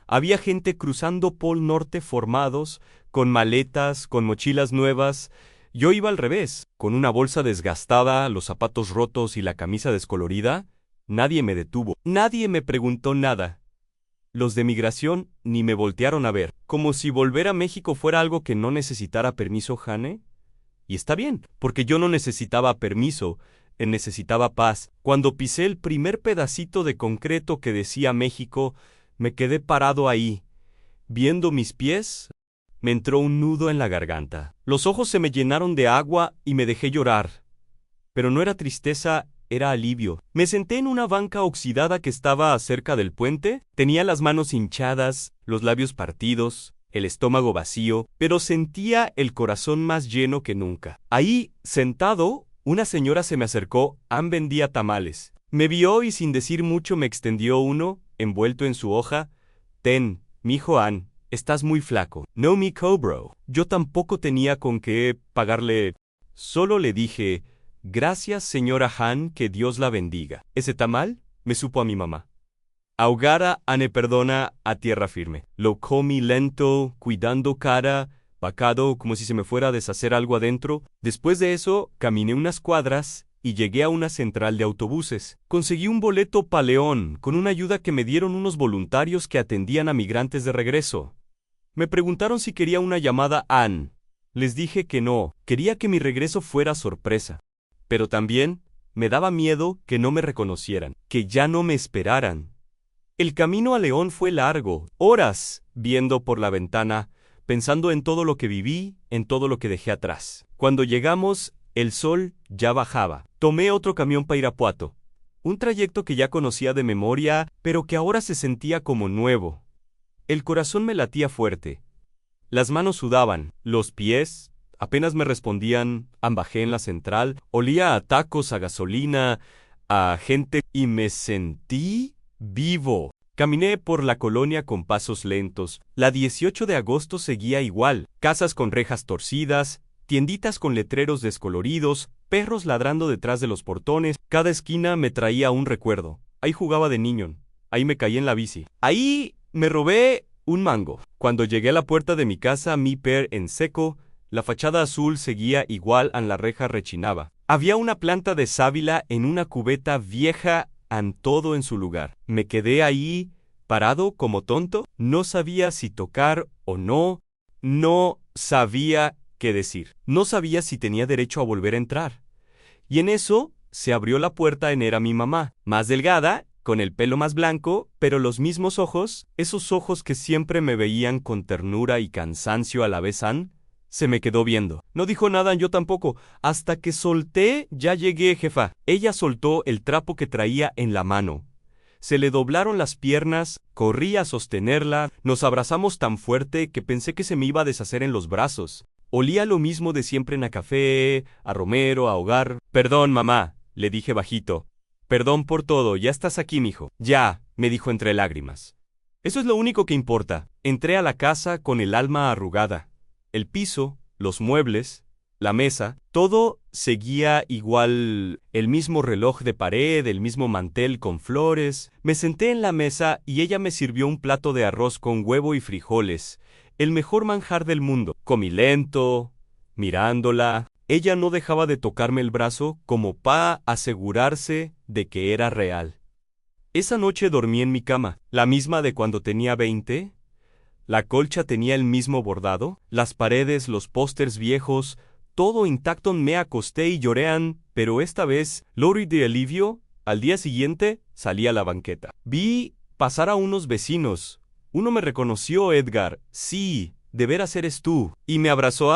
Había gente cruzando Pol Norte formados, con maletas, con mochilas nuevas. Yo iba al revés, con una bolsa desgastada, los zapatos rotos y la camisa descolorida. Nadie me detuvo. Nadie me preguntó nada. Los de migración ni me voltearon a ver, como si volver a México fuera algo que no necesitara permiso, Jane. Y está bien, porque yo no necesitaba permiso, necesitaba paz. Cuando pisé el primer pedacito de concreto que decía México, me quedé parado ahí. Viendo mis pies, me entró un nudo en la garganta. Los ojos se me llenaron de agua y me dejé llorar. Pero no era tristeza, era alivio. Me senté en una banca oxidada que estaba cerca del puente. Tenía las manos hinchadas, los labios partidos, el estómago vacío, pero sentía el corazón más lleno que nunca. Ahí, sentado, una señora se me acercó. Ann vendía tamales. Me vio y sin decir mucho me extendió uno, envuelto en su hoja. Ten, mijo Ann, estás muy flaco. No me cobró. Yo tampoco tenía con qué pagarle. Solo le dije, gracias señora Han, que Dios la bendiga. Ese tamal me supo a mi mamá. Ahogara, Anne perdona, a tierra firme. Lo comí lento, cuidando cara, pacado, como si se me fuera a deshacer algo adentro. Después de eso, caminé unas cuadras y llegué a una central de autobuses. Conseguí un boleto pa' León, con una ayuda que me dieron unos voluntarios que atendían a migrantes de regreso. Me preguntaron si quería una llamada a Ann. Les dije que no, quería que mi regreso fuera sorpresa. Pero también me daba miedo que no me reconocieran, que ya no me esperaran. El camino a León fue largo, horas, viendo por la ventana, pensando en todo lo que viví, en todo lo que dejé atrás. Cuando llegamos, el sol ya bajaba. Tomé otro camión para Irapuato, un trayecto que ya conocía de memoria, pero que ahora se sentía como nuevo. El corazón me latía fuerte. Las manos sudaban, los pies apenas me respondían. Bajé en la central, olía a tacos, a gasolina, a gente, y me sentí vivo. Caminé por la colonia con pasos lentos. La 18 de agosto seguía igual. Casas con rejas torcidas, tienditas con letreros descoloridos, perros ladrando detrás de los portones. Cada esquina me traía un recuerdo. Ahí jugaba de niño. Ahí me caí en la bici. Ahí me robé un mango. Cuando llegué a la puerta de mi casa, mi per en seco, la fachada azul seguía igual, la reja rechinaba. Había una planta de sábila en una cubeta vieja, todo en su lugar. Me quedé ahí, parado como tonto. No sabía si tocar o no. No sabía qué decir. No sabía si tenía derecho a volver a entrar. Y en eso se abrió la puerta. Era mi mamá, más delgada, con el pelo más blanco, pero los mismos ojos, esos ojos que siempre me veían con ternura y cansancio a la vez. Ann se me quedó viendo. No dijo nada, yo tampoco. Hasta que solté, ya llegué, jefa. Ella soltó el trapo que traía en la mano. Se le doblaron las piernas, corrí a sostenerla, nos abrazamos tan fuerte que pensé que se me iba a deshacer en los brazos. Olía lo mismo de siempre, a café, a romero, a hogar. Perdón, mamá, le dije bajito. Perdón por todo, ya estás aquí, mijo. Ya, me dijo entre lágrimas. Eso es lo único que importa. Entré a la casa con el alma arrugada. El piso, los muebles, la mesa, todo seguía igual. El mismo reloj de pared, el mismo mantel con flores. Me senté en la mesa y ella me sirvió un plato de arroz con huevo y frijoles, el mejor manjar del mundo. Comí lento, mirándola. Ella no dejaba de tocarme el brazo como para asegurarse de que era real. Esa noche dormí en mi cama, la misma de cuando tenía 20. La colcha tenía el mismo bordado, las paredes, los pósters viejos, todo intacto. Me acosté y lloré, pero esta vez, lori de alivio. Al día siguiente, salí a la banqueta. Vi pasar a unos vecinos. Uno me reconoció. Edgar, sí, de veras eres tú. Y me abrazó.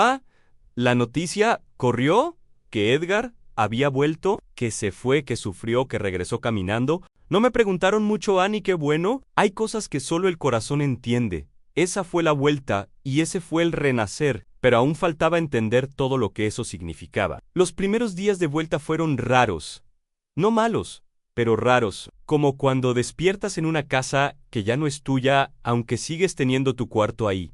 La noticia corrió que Edgar había vuelto, que se fue, que sufrió, que regresó caminando. No me preguntaron mucho, Annie, qué bueno. Hay cosas que solo el corazón entiende. Esa fue la vuelta, y ese fue el renacer, pero aún faltaba entender todo lo que eso significaba. Los primeros días de vuelta fueron raros. No malos, pero raros, como cuando despiertas en una casa que ya no es tuya, aunque sigues teniendo tu cuarto ahí.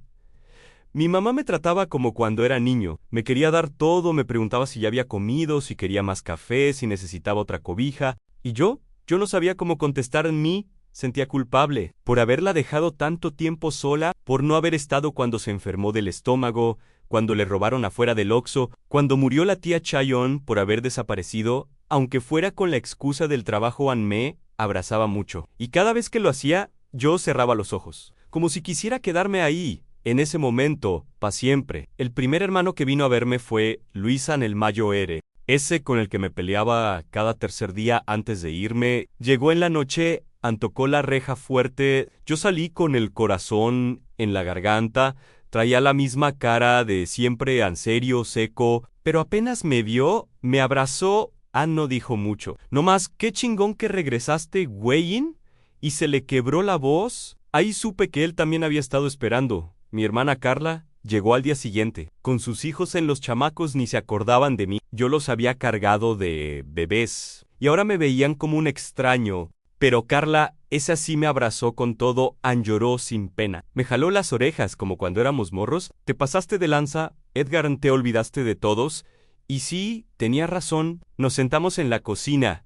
Mi mamá me trataba como cuando era niño. Me quería dar todo, me preguntaba si ya había comido, si quería más café, si necesitaba otra cobija. ¿Y yo no sabía cómo contestar en mí. Sentía culpable por haberla dejado tanto tiempo sola, por no haber estado cuando se enfermó del estómago, cuando le robaron afuera del Oxxo, cuando murió la tía Chayon, por haber desaparecido. Aunque fuera con la excusa del trabajo, Ann me abrazaba mucho. Y cada vez que lo hacía, yo cerraba los ojos, como si quisiera quedarme ahí, en ese momento, pa' siempre. El primer hermano que vino a verme fue Luisa en el Mayo R. Ese con el que me peleaba cada tercer día antes de irme. Llegó en la noche, tocó la reja fuerte. Yo salí con el corazón en la garganta. Traía la misma cara de siempre, en serio, seco. Pero apenas me vio, me abrazó. Ann no dijo mucho. Nomás, qué chingón que regresaste, güeyin. Y se le quebró la voz. Ahí supe que él también había estado esperando. Mi hermana Carla llegó al día siguiente. Con sus hijos los chamacos ni se acordaban de mí. Yo los había cargado de bebés. Y ahora me veían como un extraño. Pero Carla, esa sí me abrazó con todo. Ann lloró sin pena. Me jaló las orejas como cuando éramos morros. Te pasaste de lanza, Edgar, te olvidaste de todos. Y sí, tenía razón. Nos sentamos en la cocina,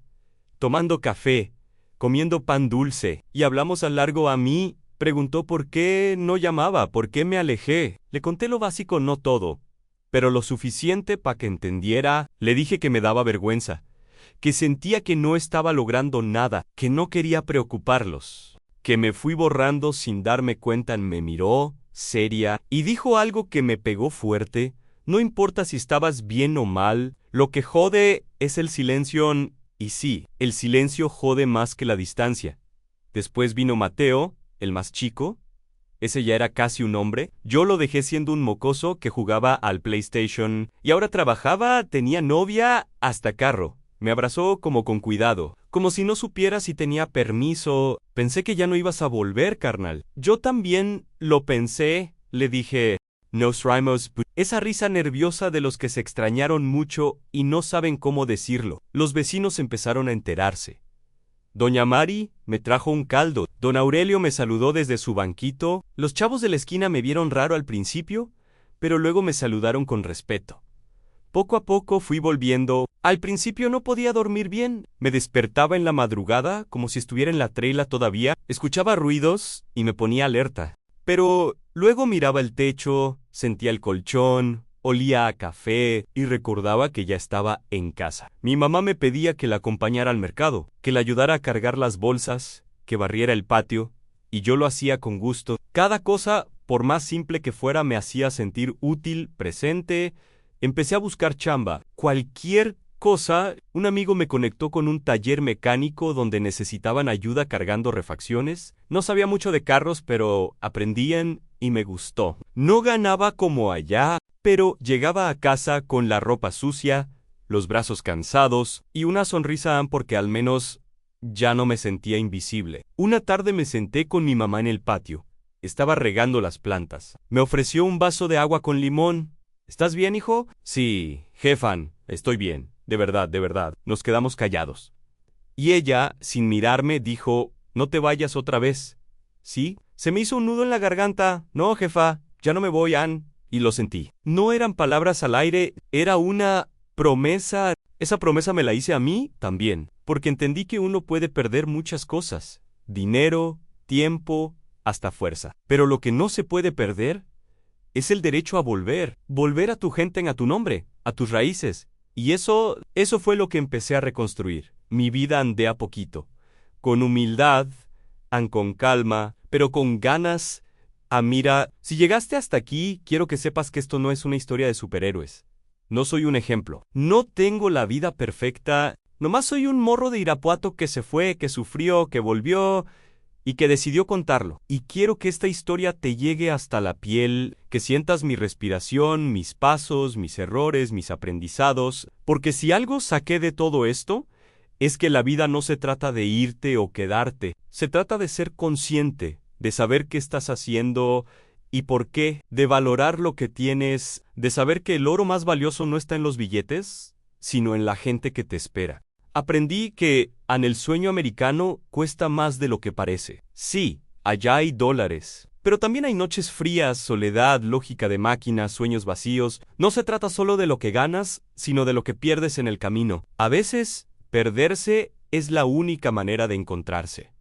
tomando café, comiendo pan dulce, y hablamos a largo. A mí preguntó por qué no llamaba, por qué me alejé. Le conté lo básico, no todo, pero lo suficiente para que entendiera. Le dije que me daba vergüenza, que sentía que no estaba logrando nada, que no quería preocuparlos, que me fui borrando sin darme cuenta. Me miró, seria, y dijo algo que me pegó fuerte. No importa si estabas bien o mal, lo que jode es el silencio. Y sí, el silencio jode más que la distancia. Después vino Mateo, el más chico. Ese ya era casi un hombre. Yo lo dejé siendo un mocoso que jugaba al PlayStation, y ahora trabajaba, tenía novia, hasta carro. Me abrazó como con cuidado, como si no supiera si tenía permiso. Pensé que ya no ibas a volver, carnal. Yo también lo pensé. Le dije, nos vemos. Esa risa nerviosa de los que se extrañaron mucho y no saben cómo decirlo. Los vecinos empezaron a enterarse. Doña Mari me trajo un caldo. Don Aurelio me saludó desde su banquito. Los chavos de la esquina me vieron raro al principio, pero luego me saludaron con respeto. Poco a poco fui volviendo. Al principio no podía dormir bien. Me despertaba en la madrugada, como si estuviera en la trela todavía. Escuchaba ruidos y me ponía alerta. Pero luego miraba el techo, sentía el colchón, olía a café y recordaba que ya estaba en casa. Mi mamá me pedía que la acompañara al mercado, que la ayudara a cargar las bolsas, que barriera el patio, y yo lo hacía con gusto. Cada cosa, por más simple que fuera, me hacía sentir útil, presente. Empecé a buscar chamba. Cualquier cosa. Un amigo me conectó con un taller mecánico donde necesitaban ayuda cargando refacciones. No sabía mucho de carros, pero aprendían y me gustó. No ganaba como allá, pero llegaba a casa con la ropa sucia, los brazos cansados y una sonrisa porque al menos ya no me sentía invisible. Una tarde me senté con mi mamá en el patio. Estaba regando las plantas. Me ofreció un vaso de agua con limón. ¿Estás bien, hijo? Sí, jefan, estoy bien. De verdad, de verdad. Nos quedamos callados. Y ella, sin mirarme, dijo, no te vayas otra vez. ¿Sí? Se me hizo un nudo en la garganta. No, jefa, ya no me voy, Ann. Y lo sentí. No eran palabras al aire, era una promesa. Esa promesa me la hice a mí también, porque entendí que uno puede perder muchas cosas. Dinero, tiempo, hasta fuerza. Pero lo que no se puede perder es el derecho a volver a tu gente, a tu nombre, a tus raíces. Y eso fue lo que empecé a reconstruir. Mi vida andé a poquito, con humildad, con calma, pero con ganas. Mira, si llegaste hasta aquí, quiero que sepas que esto no es una historia de superhéroes. No soy un ejemplo. No tengo la vida perfecta. Nomás soy un morro de Irapuato que se fue, que sufrió, que volvió. y que decidió contarlo. Y quiero que esta historia te llegue hasta la piel, que sientas mi respiración, mis pasos, mis errores, mis aprendizados, porque si algo saqué de todo esto, es que la vida no se trata de irte o quedarte, se trata de ser consciente, de saber qué estás haciendo y por qué, de valorar lo que tienes, de saber que el oro más valioso no está en los billetes, sino en la gente que te espera. Aprendí que en el sueño americano cuesta más de lo que parece. Sí, allá hay dólares, pero también hay noches frías, soledad, lógica de máquinas, sueños vacíos. No se trata solo de lo que ganas, sino de lo que pierdes en el camino. A veces, perderse es la única manera de encontrarse.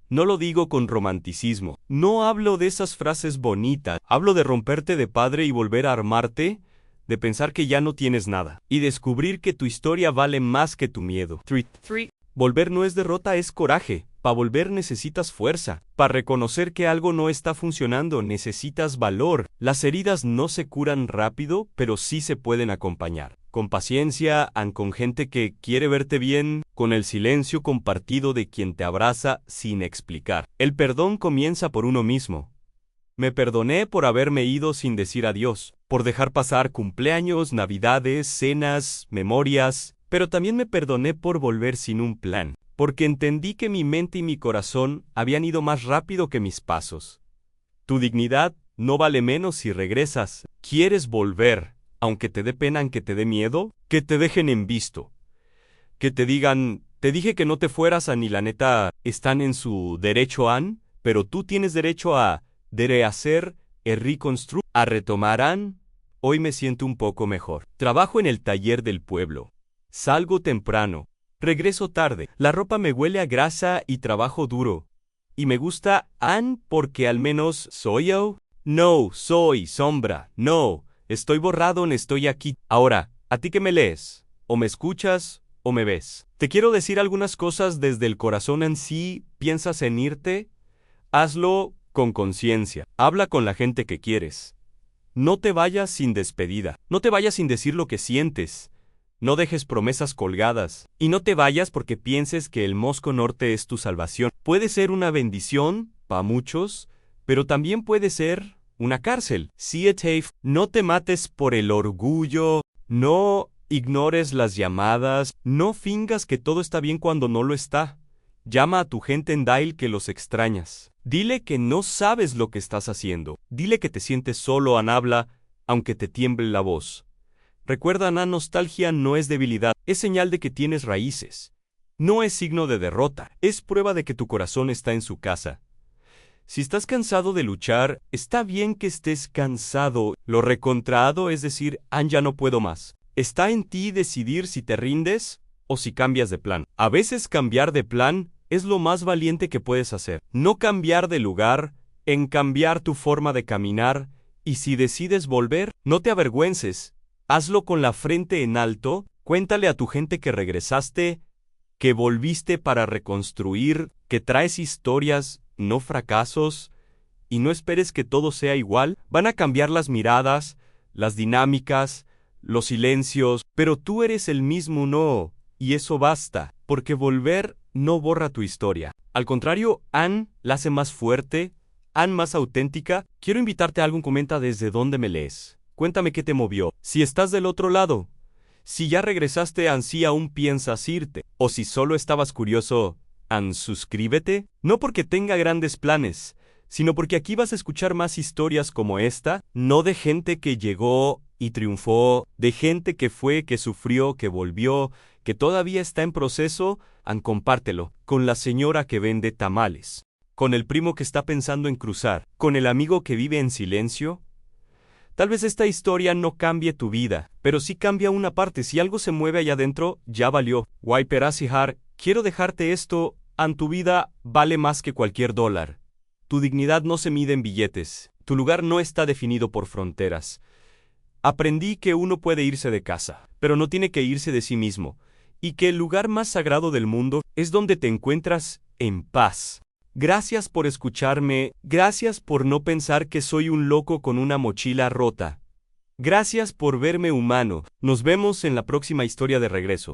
No lo digo con romanticismo. No hablo de esas frases bonitas. Hablo de romperte de padre y volver a armarte, de pensar que ya no tienes nada, y descubrir que tu historia vale más que tu miedo. 3. Volver no es derrota, es coraje. Para volver necesitas fuerza. Para reconocer que algo no está funcionando, necesitas valor. Las heridas no se curan rápido, pero sí se pueden acompañar. Con paciencia, con gente que quiere verte bien, con el silencio compartido de quien te abraza sin explicar. El perdón comienza por uno mismo. Me perdoné por haberme ido sin decir adiós, por dejar pasar cumpleaños, navidades, cenas, memorias, pero también me perdoné por volver sin un plan, porque entendí que mi mente y mi corazón habían ido más rápido que mis pasos. Tu dignidad no vale menos si regresas. ¿Quieres volver, aunque te dé pena, aunque te dé miedo? Que te dejen en visto. Que te digan, te dije que no te fueras ni la neta, están en su derecho pero tú tienes derecho a rehacer, reconstruir, a retomarán. Hoy me siento un poco mejor. Trabajo en el taller del pueblo. Salgo temprano. Regreso tarde. La ropa me huele a grasa y trabajo duro. Y me gusta porque al menos soy yo. No, soy sombra. No, estoy borrado, no estoy aquí. Ahora, ¿a ti qué me lees? ¿O me escuchas o me ves? Te quiero decir algunas cosas desde el corazón en sí. ¿Piensas en irte? Hazlo con conciencia. Habla con la gente que quieres. No te vayas sin despedida. No te vayas sin decir lo que sientes. No dejes promesas colgadas. Y no te vayas porque pienses que el Mosco Norte es tu salvación. Puede ser una bendición para muchos, pero también puede ser una cárcel. No te mates por el orgullo. No ignores las llamadas. No fingas que todo está bien cuando no lo está. Llama a tu gente en Dial que los extrañas. Dile que no sabes lo que estás haciendo. Dile que te sientes solo, habla, aunque te tiemble la voz. Recuerda, nostalgia no es debilidad, es señal de que tienes raíces. No es signo de derrota, es prueba de que tu corazón está en su casa. Si estás cansado de luchar, está bien que estés cansado. Lo recontraado es decir, ya no puedo más. Está en ti decidir si te rindes o si cambias de plan. A veces cambiar de plan es lo más valiente que puedes hacer. No cambiar de lugar, en cambiar tu forma de caminar, y si decides volver, no te avergüences. Hazlo con la frente en alto, cuéntale a tu gente que regresaste, que volviste para reconstruir, que traes historias, no fracasos, y no esperes que todo sea igual. Van a cambiar las miradas, las dinámicas, los silencios, pero tú eres el mismo no, y eso basta, porque volver no borra tu historia. Al contrario, la hace más fuerte, más auténtica. Quiero invitarte a algo, comenta desde dónde me lees. Cuéntame qué te movió. Si estás del otro lado, si ya regresaste, si aún piensas irte, o si solo estabas curioso, suscríbete. No porque tenga grandes planes, sino porque aquí vas a escuchar más historias como esta, no de gente que llegó y triunfó, de gente que fue, que sufrió, que volvió, que todavía está en proceso. Compártelo con la señora que vende tamales, con el primo que está pensando en cruzar, con el amigo que vive en silencio. Tal vez esta historia no cambie tu vida, pero sí cambia una parte. Si algo se mueve allá adentro, ya valió. Waiperasihar, quiero dejarte esto, tu vida vale más que cualquier dólar. Tu dignidad no se mide en billetes, tu lugar no está definido por fronteras. Aprendí que uno puede irse de casa, pero no tiene que irse de sí mismo, y que el lugar más sagrado del mundo es donde te encuentras en paz. Gracias por escucharme, gracias por no pensar que soy un loco con una mochila rota. Gracias por verme humano. Nos vemos en la próxima historia de regreso.